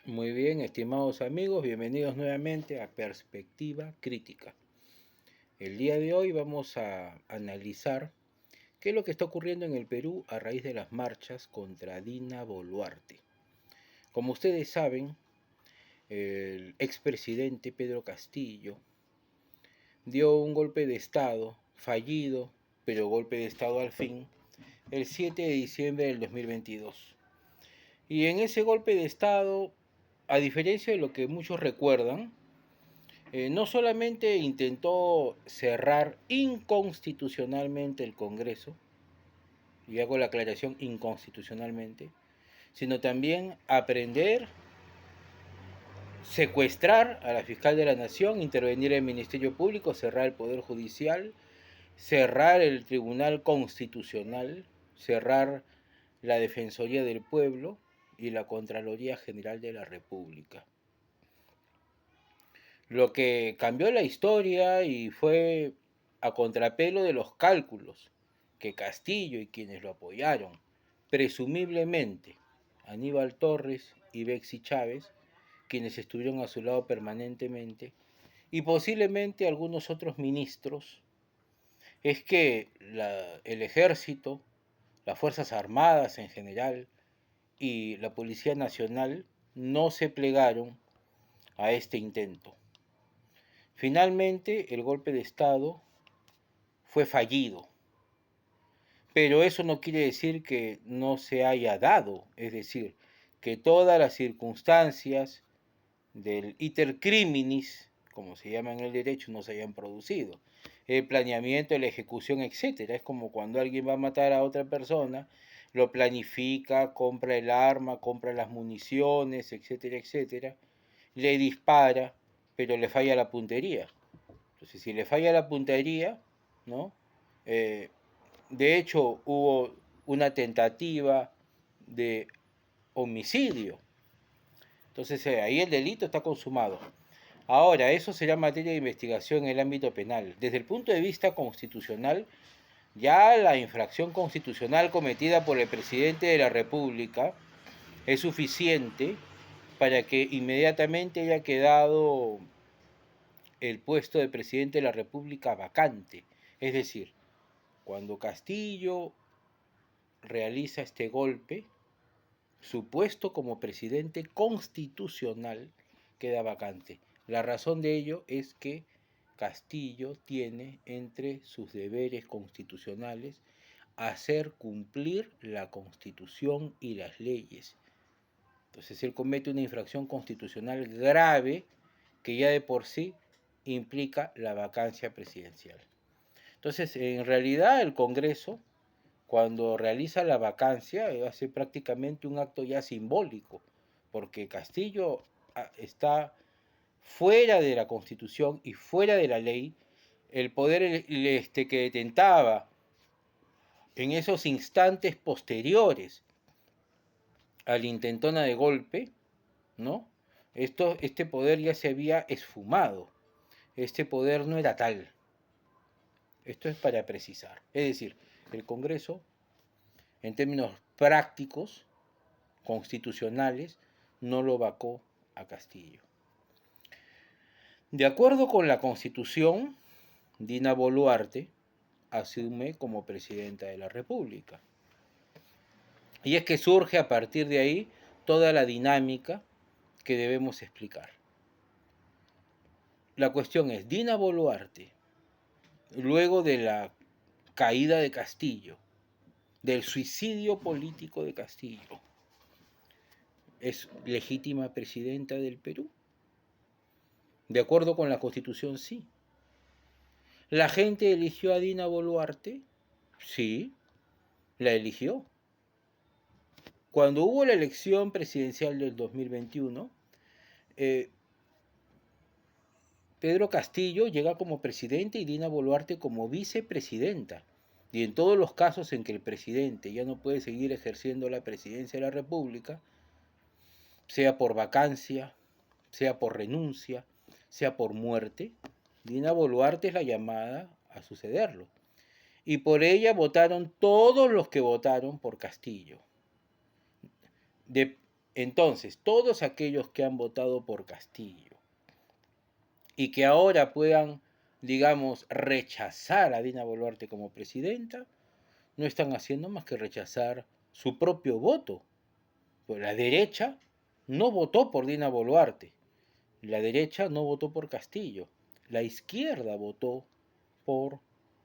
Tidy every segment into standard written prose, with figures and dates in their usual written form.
Muy bien, estimados amigos, bienvenidos nuevamente a Perspectiva Crítica. El día de hoy vamos a analizar qué es lo que está ocurriendo en el Perú a raíz de las marchas contra Dina Boluarte. Como ustedes saben, el expresidente Pedro Castillo dio un golpe de Estado, fallido, pero golpe de Estado al fin, el 7 de diciembre del 2022. Y en ese golpe de Estado, a diferencia de lo que muchos recuerdan, no solamente intentó cerrar inconstitucionalmente el Congreso, y hago la aclaración inconstitucionalmente, sino también aprender, secuestrar a la fiscal de la Nación, intervenir el Ministerio Público, cerrar el Poder Judicial, cerrar el Tribunal Constitucional, cerrar la Defensoría del Pueblo y la Contraloría General de la República. Lo que cambió la historia y fue a contrapelo de los cálculos que Castillo y quienes lo apoyaron, presumiblemente Aníbal Torres y Bexy Chávez, quienes estuvieron a su lado permanentemente, y posiblemente algunos otros ministros, es que el ejército, las Fuerzas Armadas en general y la Policía Nacional no se plegaron a este intento. Finalmente, el golpe de Estado fue fallido, pero eso no quiere decir que no se haya dado, es decir, que todas las circunstancias del iter criminis, como se llama en el derecho, no se hayan producido. El planeamiento, la ejecución, etcétera. Es como cuando alguien va a matar a otra persona, lo planifica, compra el arma, compra las municiones, etcétera, etcétera, le dispara, pero le falla la puntería. Entonces, si le falla la puntería, ¿no? Eh, de hecho, hubo una tentativa de homicidio. Entonces, ahí el delito está consumado. Ahora, eso será materia de investigación en el ámbito penal. Desde el punto de vista constitucional, ya la infracción constitucional cometida por el presidente de la República es suficiente para que inmediatamente haya quedado el puesto de presidente de la República vacante. Es decir, cuando Castillo realiza este golpe, su puesto como presidente constitucional queda vacante. La razón de ello es que Castillo tiene entre sus deberes constitucionales hacer cumplir la Constitución y las leyes. Entonces él comete una infracción constitucional grave que ya de por sí implica la vacancia presidencial. Entonces, en realidad el Congreso, cuando realiza la vacancia, hace prácticamente un acto ya simbólico, porque Castillo está fuera de la Constitución y fuera de la ley. El poder que detentaba en esos instantes posteriores a la intentona de golpe, ¿no? Este poder ya se había esfumado. Este poder no era tal. Esto es para precisar. Es decir, el Congreso, en términos prácticos, constitucionales, no lo vacó a Castillo. De acuerdo con la Constitución, Dina Boluarte asume como presidenta de la República. Y es que surge a partir de ahí toda la dinámica que debemos explicar. La cuestión es, Dina Boluarte, luego de la caída de Castillo, del suicidio político de Castillo, ¿es legítima presidenta del Perú? De acuerdo con la Constitución, sí. ¿La gente eligió a Dina Boluarte? Sí, la eligió. Cuando hubo la elección presidencial del 2021, eh, Pedro Castillo llega como presidente y Dina Boluarte como vicepresidenta. Y en todos los casos en que el presidente ya no puede seguir ejerciendo la presidencia de la República, sea por vacancia, sea por renuncia, sea por muerte, Dina Boluarte es la llamada a sucederlo. Y por ella votaron todos los que votaron por Castillo. Entonces, todos aquellos que han votado por Castillo y que ahora puedan, digamos, rechazar a Dina Boluarte como presidenta, no están haciendo más que rechazar su propio voto. Pues la derecha no votó por Dina Boluarte, la derecha no votó por Castillo, la izquierda votó por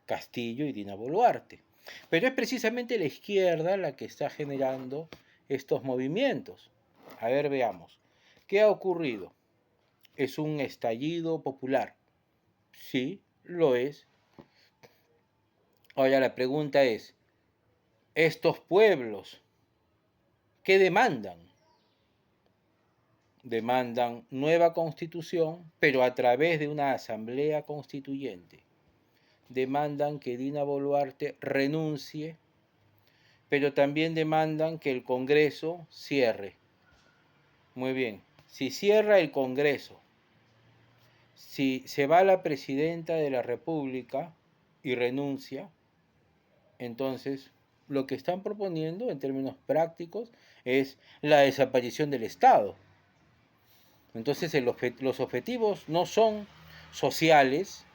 Castillo y Dina Boluarte. Pero es precisamente la izquierda la que está generando estos movimientos. A ver, veamos. ¿Qué ha ocurrido? ¿Es un estallido popular? Sí, lo es. Ahora la pregunta es, ¿estos pueblos qué demandan? Demandan nueva constitución, pero a través de una asamblea constituyente. Demandan que Dina Boluarte renuncie, pero también demandan que el Congreso cierre. Muy bien, si cierra el Congreso, si se va la presidenta de la República y renuncia, entonces lo que están proponiendo en términos prácticos es la desaparición del Estado. Entonces los objetivos no son sociales,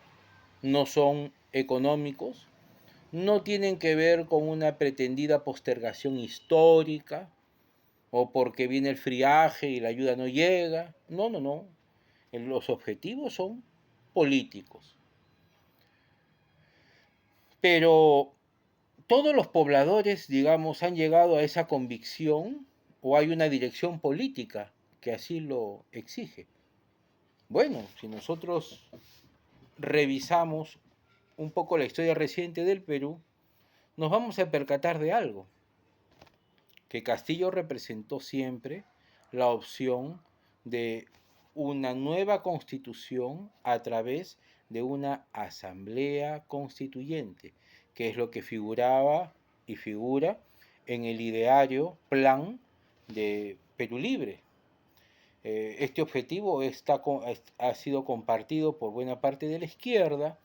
no son económicos, no tienen que ver con una pretendida postergación histórica o porque viene el friaje y la ayuda no llega. No, no, no. Los objetivos son políticos. Pero todos los pobladores, digamos, han llegado a esa convicción o hay una dirección política que así lo exige. Bueno, si nosotros revisamos un poco la historia reciente del Perú, nos vamos a percatar de algo, que Castillo representó siempre la opción de una nueva constitución a través de una asamblea constituyente, que es lo que figuraba y figura en el ideario plan de Perú Libre. Este objetivo ha sido compartido por buena parte de la izquierda,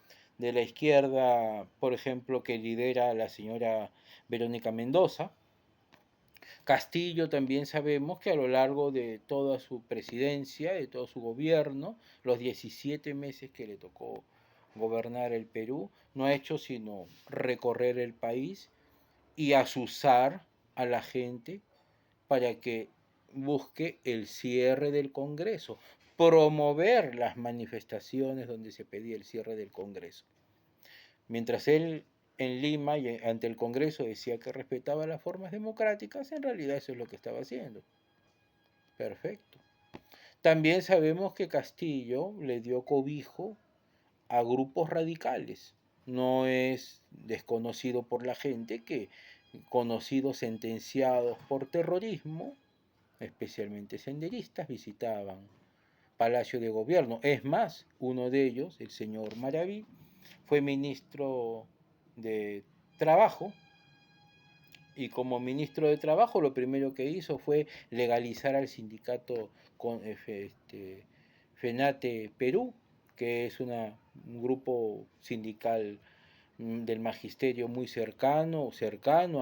por ejemplo, que lidera la señora Verónica Mendoza. Castillo también sabemos que a lo largo de toda su presidencia, de todo su gobierno, los 17 meses que le tocó gobernar el Perú, no ha hecho sino recorrer el país y azuzar a la gente para que busque el cierre del Congreso, promover las manifestaciones donde se pedía el cierre del Congreso. Mientras él en Lima y ante el Congreso decía que respetaba las formas democráticas, en realidad eso es lo que estaba haciendo. Perfecto. También sabemos que Castillo le dio cobijo a grupos radicales. No es desconocido por la gente que conocidos sentenciados por terrorismo, especialmente senderistas, visitaban Palacio de Gobierno. Es más, uno de ellos, el señor Maraví, fue ministro de Trabajo y como ministro de Trabajo lo primero que hizo fue legalizar al sindicato FENATE Perú, que es un grupo sindical del magisterio muy cercano,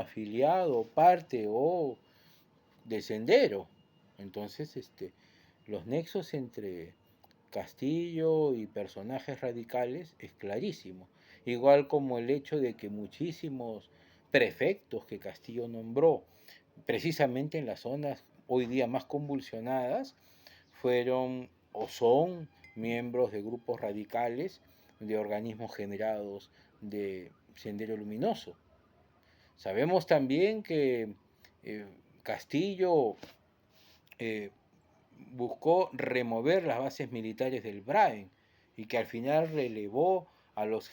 afiliado, parte o de Sendero. Entonces, los nexos entre Castillo y personajes radicales es clarísimo. Igual como el hecho de que muchísimos prefectos que Castillo nombró, precisamente en las zonas hoy día más convulsionadas, fueron o son miembros de grupos radicales de organismos generados de Sendero Luminoso. Sabemos también que Castillo buscó remover las bases militares del Braen y que al final relevó a los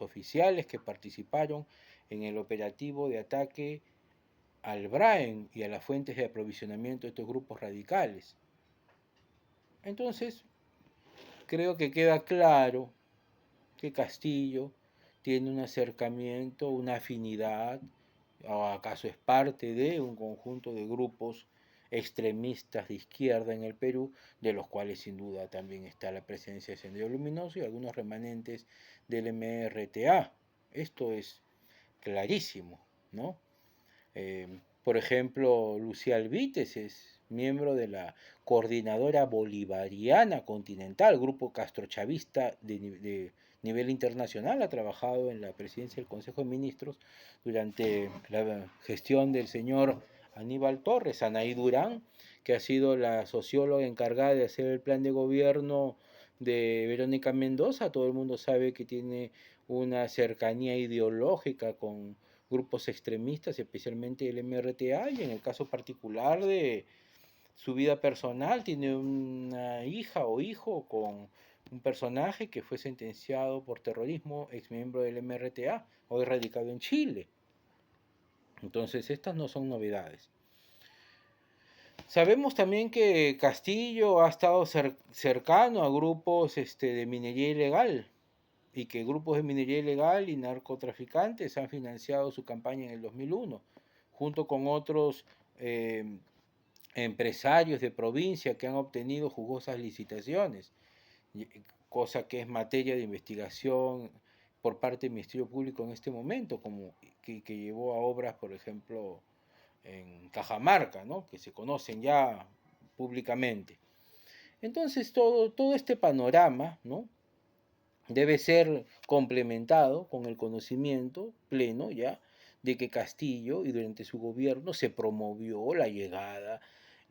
oficiales que participaron en el operativo de ataque al Braen y a las fuentes de aprovisionamiento de estos grupos radicales. Entonces, creo que queda claro que Castillo tiene un acercamiento, una afinidad, o acaso es parte de un conjunto de grupos extremistas de izquierda en el Perú, de los cuales sin duda también está la presencia de Sendero Luminoso y algunos remanentes del MRTA. Esto es clarísimo, ¿no? Por ejemplo, Lucía Albites es miembro de la Coordinadora Bolivariana Continental, grupo castrochavista de nivel internacional, ha trabajado en la presidencia del Consejo de Ministros durante la gestión del señor Aníbal Torres, Anaí Durán, que ha sido la socióloga encargada de hacer el plan de gobierno de Verónica Mendoza. Todo el mundo sabe que tiene una cercanía ideológica con grupos extremistas, especialmente el MRTA, y en el caso particular de su vida personal, tiene una hija o hijo con un personaje que fue sentenciado por terrorismo, ex miembro del MRTA, hoy radicado en Chile. Entonces, estas no son novedades. Sabemos también que Castillo ha estado cercano a grupos de minería ilegal, y que grupos de minería ilegal y narcotraficantes han financiado su campaña en el 2001, junto con otros empresarios de provincia que han obtenido jugosas licitaciones, cosa que es materia de investigación por parte del Ministerio Público en este momento, como que llevó a obras, por ejemplo, en Cajamarca, ¿no? Que se conocen ya públicamente. Entonces todo este panorama, ¿no?, debe ser complementado con el conocimiento pleno ya de que Castillo y durante su gobierno se promovió la llegada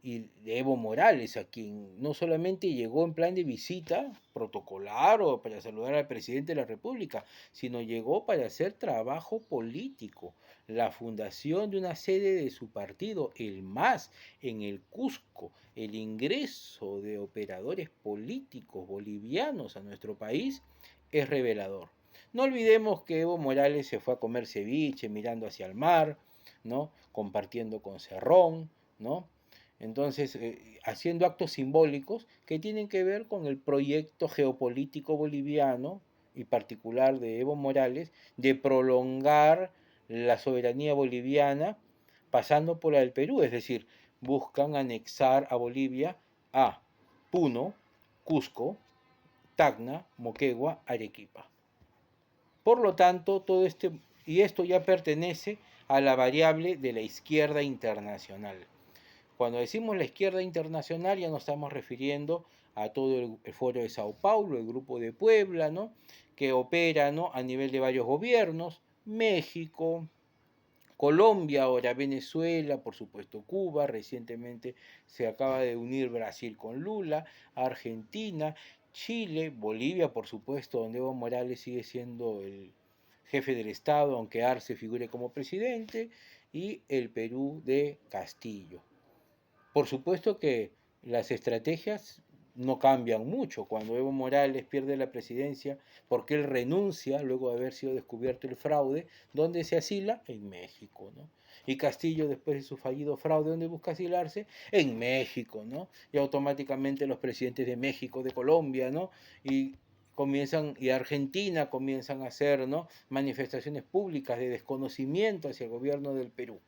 de Evo Morales, a quien no solamente llegó en plan de visita protocolar o para saludar al presidente de la República, sino llegó para hacer trabajo político, la fundación de una sede de su partido, el MAS, en el Cusco, el ingreso de operadores políticos bolivianos a nuestro país es revelador. No olvidemos que Evo Morales se fue a comer ceviche mirando hacia el mar, ¿no?, compartiendo con Cerrón, ¿no?, entonces haciendo actos simbólicos que tienen que ver con el proyecto geopolítico boliviano y particular de Evo Morales de prolongar la soberanía boliviana pasando por la del Perú, es decir, buscan anexar a Bolivia a Puno, Cusco, Tacna, Moquegua, Arequipa. Por lo tanto, esto ya pertenece a la variable de la izquierda internacional. Cuando decimos la izquierda internacional ya nos estamos refiriendo a todo el Foro de Sao Paulo, el Grupo de Puebla, ¿no?, que opera, ¿no?, a nivel de varios gobiernos, México, Colombia, ahora Venezuela, por supuesto Cuba, recientemente se acaba de unir Brasil con Lula, Argentina, Chile, Bolivia, por supuesto, donde Evo Morales sigue siendo el jefe del Estado, aunque Arce figure como presidente, y el Perú de Castillo. Por supuesto que las estrategias no cambian mucho. Cuando Evo Morales pierde la presidencia porque él renuncia luego de haber sido descubierto el fraude, ¿dónde se asila? En México, ¿no? Y Castillo, después de su fallido fraude, ¿dónde busca asilarse? En México, ¿no? Y automáticamente los presidentes de México, de Colombia, ¿no?, y Argentina comienzan a hacer, ¿no?, manifestaciones públicas de desconocimiento hacia el gobierno del Perú.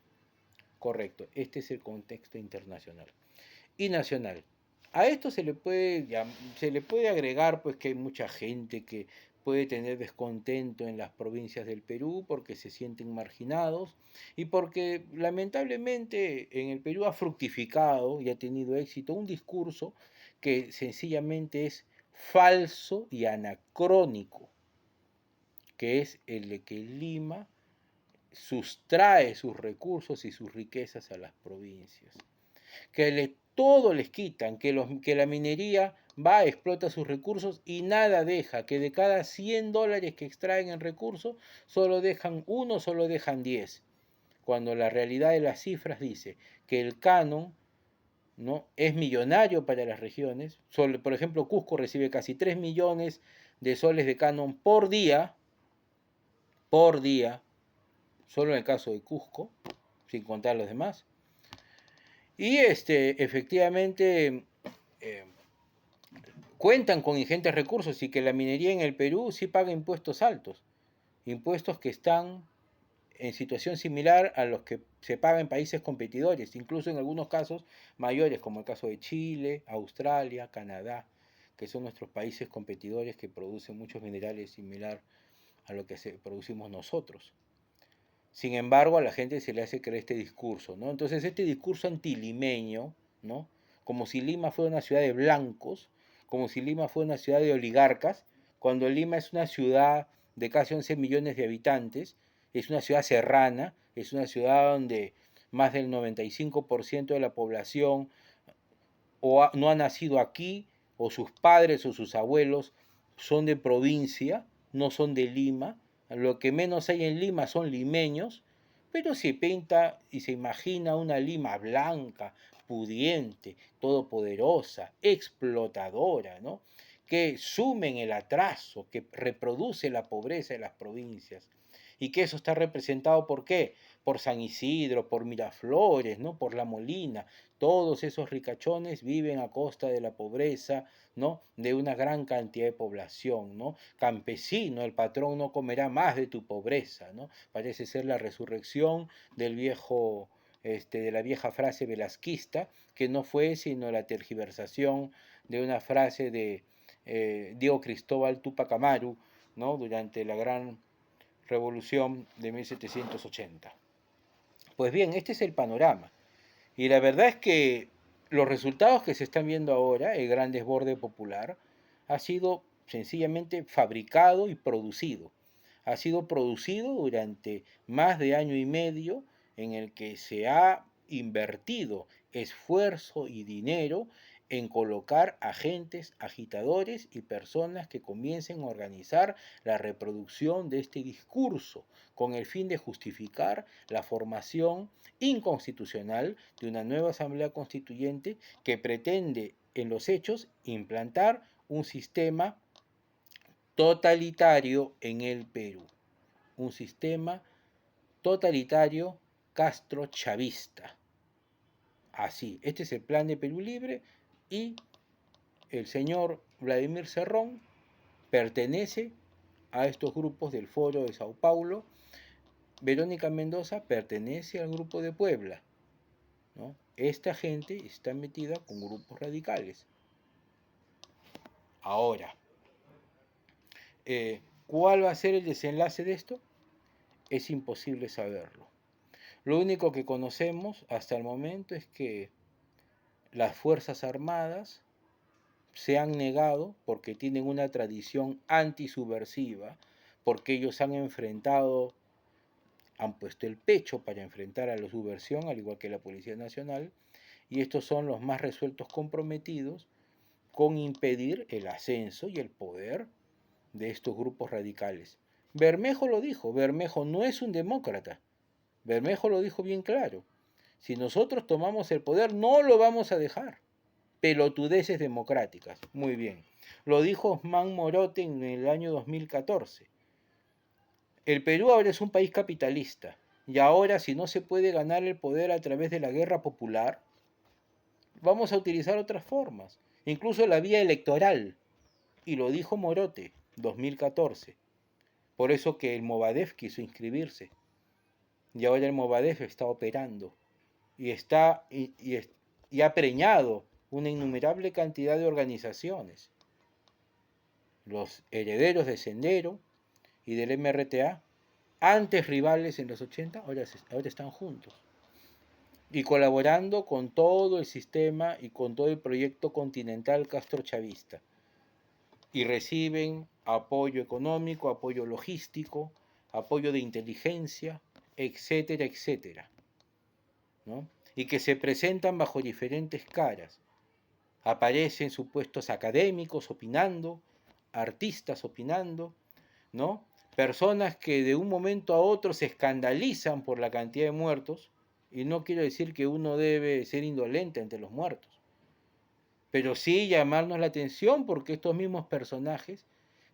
Correcto, este es el contexto internacional y nacional. A esto se le puede agregar pues que hay mucha gente que puede tener descontento en las provincias del Perú porque se sienten marginados y porque lamentablemente en el Perú ha fructificado y ha tenido éxito un discurso que sencillamente es falso y anacrónico, que es el de que Lima sustrae sus recursos y sus riquezas a las provincias, que todo les quitan, que la minería va, explota sus recursos y nada deja, que de cada $100 que extraen en recursos, solo dejan uno, solo dejan 10, cuando la realidad de las cifras dice que el canon, ¿no?, es millonario para las regiones. Por ejemplo, Cusco recibe casi 3 millones de soles de canon por día, solo en el caso de Cusco, sin contar los demás. Y efectivamente cuentan con ingentes recursos y que la minería en el Perú sí paga impuestos altos, impuestos que están en situación similar a los que se pagan en países competidores, incluso en algunos casos mayores, como el caso de Chile, Australia, Canadá, que son nuestros países competidores que producen muchos minerales similar a lo que producimos nosotros. Sin embargo, a la gente se le hace creer este discurso, ¿no? Entonces, este discurso antilimeño, ¿no? Como si Lima fuera una ciudad de blancos, como si Lima fuera una ciudad de oligarcas, cuando Lima es una ciudad de casi 11 millones de habitantes, es una ciudad serrana, es una ciudad donde más del 95% de la población no ha nacido aquí, o sus padres o sus abuelos son de provincia, no son de Lima. Lo que menos hay en Lima son limeños, pero se pinta y se imagina una Lima blanca, pudiente, todopoderosa, explotadora, ¿no? Que sume en el atraso, que reproduce la pobreza de las provincias. Y que eso está representado ¿por qué? Por San Isidro, por Miraflores, ¿no? Por La Molina. Todos esos ricachones viven a costa de la pobreza, ¿no? De una gran cantidad de población, ¿no? Campesino, el patrón no comerá más de tu pobreza, ¿no? Parece ser la resurrección del viejo, de la vieja frase velasquista, que no fue sino la tergiversación de una frase de Diego Cristóbal Tupac Amaru, ¿no? Durante la gran revolución de 1780. Pues bien, este es el panorama. Y la verdad es que los resultados que se están viendo ahora, el gran desborde popular, ha sido sencillamente fabricado y producido. Ha sido producido durante más de año y medio en el que se ha invertido esfuerzo y dinero en colocar agentes, agitadores y personas que comiencen a organizar la reproducción de este discurso con el fin de justificar la formación inconstitucional de una nueva Asamblea Constituyente que pretende en los hechos implantar un sistema totalitario en el Perú, un sistema totalitario castrochavista. Así, este es el plan de Perú Libre y el señor Vladimir Cerrón pertenece a estos grupos del Foro de Sao Paulo. Verónica Mendoza pertenece al grupo de Puebla, ¿no? Esta gente está metida con grupos radicales. Ahora, ¿cuál va a ser el desenlace de esto? Es imposible saberlo. Lo único que conocemos hasta el momento es que las Fuerzas Armadas se han negado porque tienen una tradición antisubversiva, porque ellos han enfrentado, han puesto el pecho para enfrentar a la subversión, al igual que la Policía Nacional, y estos son los más resueltos comprometidos con impedir el ascenso y el poder de estos grupos radicales. Bermejo lo dijo, Bermejo no es un demócrata, Bermejo lo dijo bien claro, si nosotros tomamos el poder no lo vamos a dejar, pelotudeces democráticas, muy bien. Lo dijo Osman Morote en el año 2014. El Perú ahora es un país capitalista y ahora si no se puede ganar el poder a través de la guerra popular, vamos a utilizar otras formas, incluso la vía electoral. Y lo dijo Morote, 2014. Por eso que el Movadef quiso inscribirse. Y ahora el Movadef está operando y ha preñado una innumerable cantidad de organizaciones. Los herederos de Sendero y del MRTA, antes rivales en los 80, ahora están juntos. Y colaborando con todo el sistema y con todo el proyecto continental castrochavista. Y reciben apoyo económico, apoyo logístico, apoyo de inteligencia, etcétera, etcétera, ¿no? Y que se presentan bajo diferentes caras. Aparecen supuestos académicos opinando, artistas opinando, ¿no? Personas que de un momento a otro se escandalizan por la cantidad de muertos, y no quiero decir que uno debe ser indolente ante los muertos, pero sí llamarnos la atención porque estos mismos personajes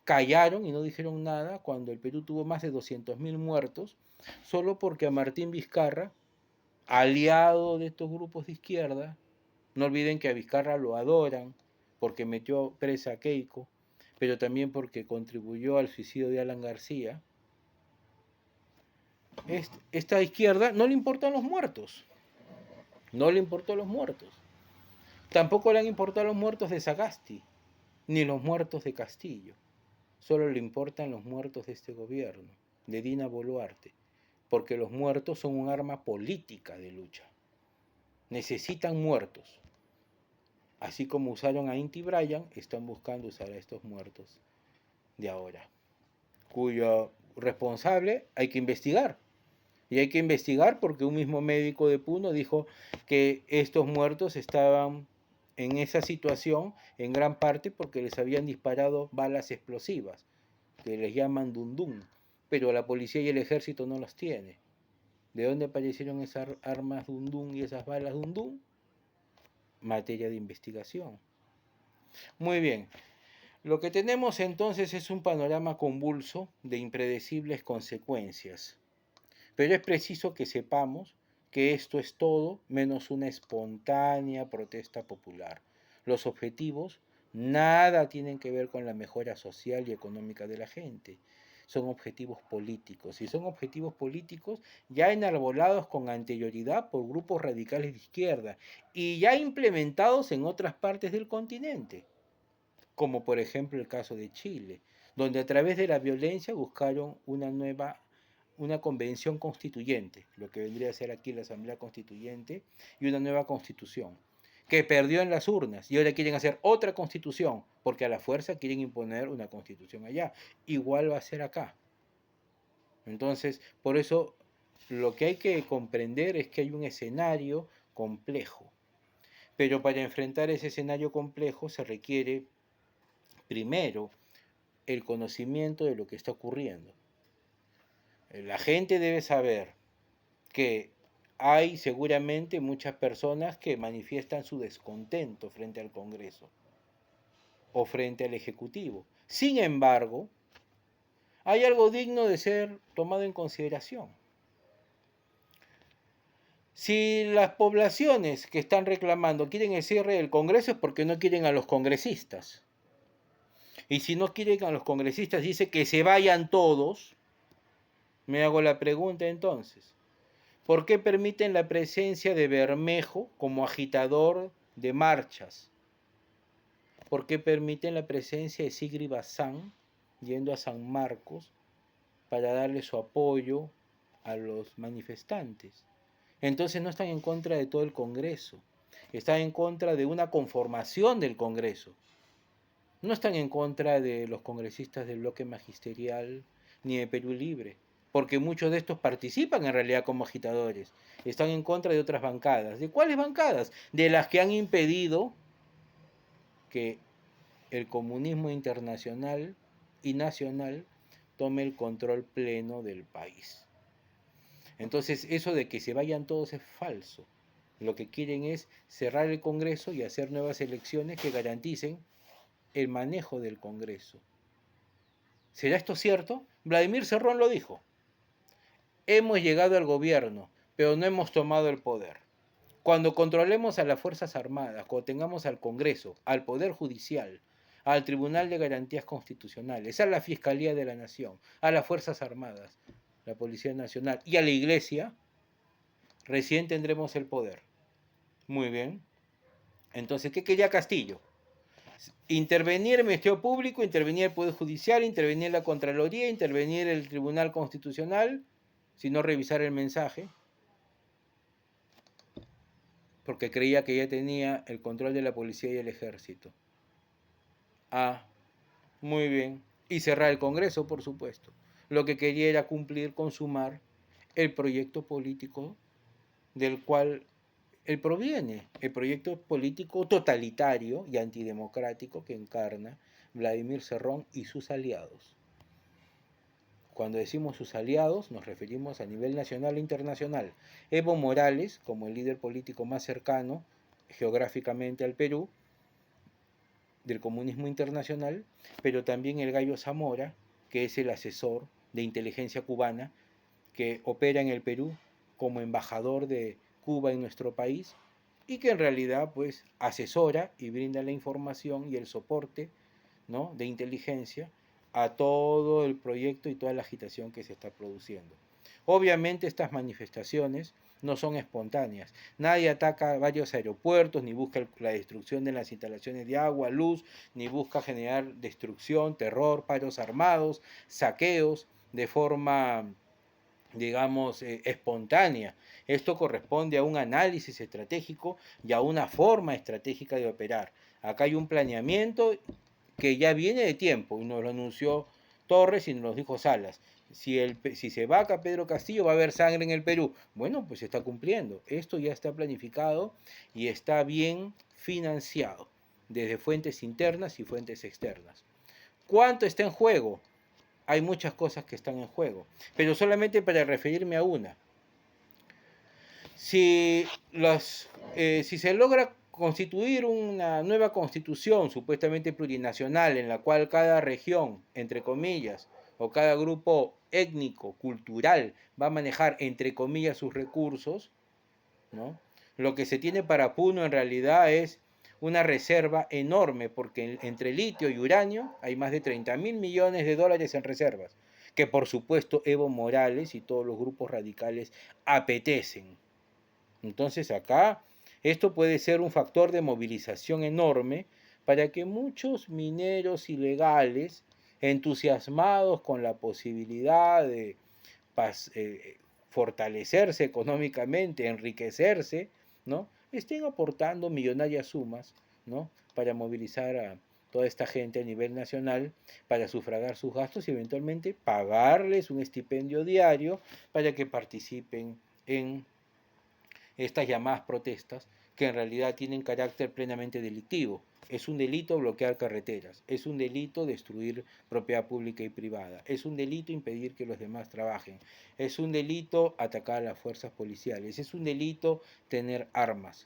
callaron y no dijeron nada cuando el Perú tuvo más de 200.000 muertos, solo porque a Martín Vizcarra, aliado de estos grupos de izquierda, no olviden que a Vizcarra lo adoran porque metió presa a Keiko, pero también porque contribuyó al suicidio de Alan García. Esta izquierda no le importan los muertos, no le importó los muertos. Tampoco le han importado los muertos de Sagasti, ni los muertos de Castillo. Solo le importan los muertos de este gobierno, de Dina Boluarte, porque los muertos son un arma política de lucha. Necesitan muertos. así como usaron a Inti Bryan, están buscando usar a estos muertos de ahora, cuyo responsable hay que investigar. Y hay que investigar porque un mismo médico de Puno dijo que estos muertos estaban en esa situación en gran parte porque les habían disparado balas explosivas, que les llaman dundún, pero la policía y el ejército no los tiene. ¿De dónde aparecieron esas armas dundún y esas balas dundún? Materia de investigación. Muy bien. Lo que tenemos entonces es un panorama convulso de impredecibles consecuencias. Pero es preciso que sepamos que esto es todo menos una espontánea protesta popular. Los objetivos nada tienen que ver con la mejora social y económica de la gente. Son objetivos políticos. Y son objetivos políticos ya enarbolados con anterioridad por grupos radicales de izquierda y ya implementados en otras partes del continente, como por ejemplo el caso de Chile, donde a través de la violencia buscaron una convención constituyente, lo que vendría a ser aquí la Asamblea Constituyente, y una nueva constitución, que perdió en las urnas y ahora quieren hacer otra constitución, porque a la fuerza quieren imponer una constitución allá. Igual va a ser acá. Entonces, por eso lo que hay que comprender es que hay un escenario complejo, pero para enfrentar ese escenario complejo se requiere primero el conocimiento de lo que está ocurriendo. La gente debe saber que hay seguramente muchas personas que manifiestan su descontento frente al Congreso o frente al Ejecutivo. Sin embargo, hay algo digno de ser tomado en consideración. Si las poblaciones que están reclamando quieren el cierre del Congreso es porque no quieren a los congresistas. Y si no quieren a los congresistas, dice que se vayan todos. Me hago la pregunta entonces, ¿por qué permiten la presencia de Bermejo como agitador de marchas? ¿Por qué permiten la presencia de Sigri Bazán yendo a San Marcos para darle su apoyo a los manifestantes? Entonces no están en contra de todo el Congreso, están en contra de una conformación del Congreso. No están en contra de los congresistas del bloque magisterial ni de Perú Libre, porque muchos de estos participan en realidad como agitadores. Están en contra de otras bancadas. ¿De cuáles bancadas? De las que han impedido que el comunismo internacional y nacional tome el control pleno del país. Entonces, eso de que se vayan todos es falso. Lo que quieren es cerrar el Congreso y hacer nuevas elecciones que garanticen el manejo del Congreso. ¿Será esto cierto? Vladimir Cerrón lo dijo. Hemos llegado al gobierno, pero no hemos tomado el poder. Cuando controlemos a las Fuerzas Armadas, cuando tengamos al Congreso, al Poder Judicial, al Tribunal de Garantías Constitucionales, a la Fiscalía de la Nación, a las Fuerzas Armadas, la Policía Nacional y a la Iglesia, recién tendremos el poder. Muy bien. Entonces, ¿qué quería Castillo? Intervenir el Ministerio Público, intervenir el Poder Judicial, intervenir la Contraloría, intervenir el Tribunal Constitucional, sino revisar el mensaje, porque creía que ya tenía el control de la policía y el ejército. Ah, muy bien. Y cerrar el Congreso, por supuesto. Lo que quería era cumplir, consumar el proyecto político del cual él proviene, el proyecto político totalitario y antidemocrático que encarna Vladimir Cerrón y sus aliados. Cuando decimos sus aliados, nos referimos a nivel nacional e internacional. Evo Morales, como el líder político más cercano geográficamente al Perú, del comunismo internacional, pero también el Gallo Zamora, que es el asesor de inteligencia cubana, que opera en el Perú como embajador de Cuba en nuestro país, y que en realidad pues asesora y brinda la información y el soporte, ¿no?, de inteligencia a todo el proyecto y toda la agitación que se está produciendo. Obviamente estas manifestaciones no son espontáneas. Nadie ataca varios aeropuertos, ni busca la destrucción de las instalaciones de agua, luz, ni busca generar destrucción, terror, paros armados, saqueos de forma digamos, espontánea. Esto corresponde a un análisis estratégico y a una forma estratégica de operar. Acá hay un planeamiento que ya viene de tiempo y nos lo anunció Torres y nos lo dijo Salas. Si se vaca Pedro Castillo va a haber sangre en el Perú. Bueno, pues se está cumpliendo. Esto ya está planificado y está bien financiado desde fuentes internas y fuentes externas. ¿Cuánto está en juego? Hay muchas cosas que están en juego, pero solamente para referirme a una. Si, si se logra constituir una nueva constitución supuestamente plurinacional en la cual cada región, entre comillas, o cada grupo étnico, cultural, va a manejar, entre comillas, sus recursos, ¿no? Lo que se tiene para Puno en realidad es una reserva enorme, porque entre litio y uranio hay más de 30.000 millones de dólares en reservas, que por supuesto Evo Morales y todos los grupos radicales apetecen. Entonces acá esto puede ser un factor de movilización enorme para que muchos mineros ilegales, entusiasmados con la posibilidad de fortalecerse económicamente, enriquecerse, ¿no? Estén aportando millonarias sumas, ¿no? Para movilizar a toda esta gente a nivel nacional para sufragar sus gastos y eventualmente pagarles un estipendio diario para que participen en estas llamadas protestas que en realidad tienen carácter plenamente delictivo. Es un delito bloquear carreteras, es un delito destruir propiedad pública y privada, es un delito impedir que los demás trabajen, es un delito atacar a las fuerzas policiales, es un delito tener armas.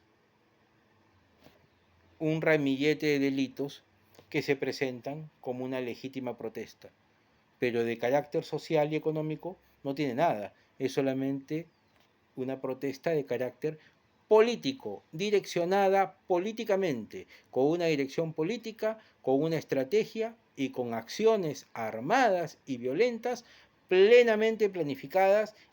Un ramillete de delitos que se presentan como una legítima protesta, pero de carácter social y económico no tiene nada, es solamente una protesta de carácter político, direccionada políticamente, con una dirección política, con una estrategia y con acciones armadas y violentas plenamente planificadas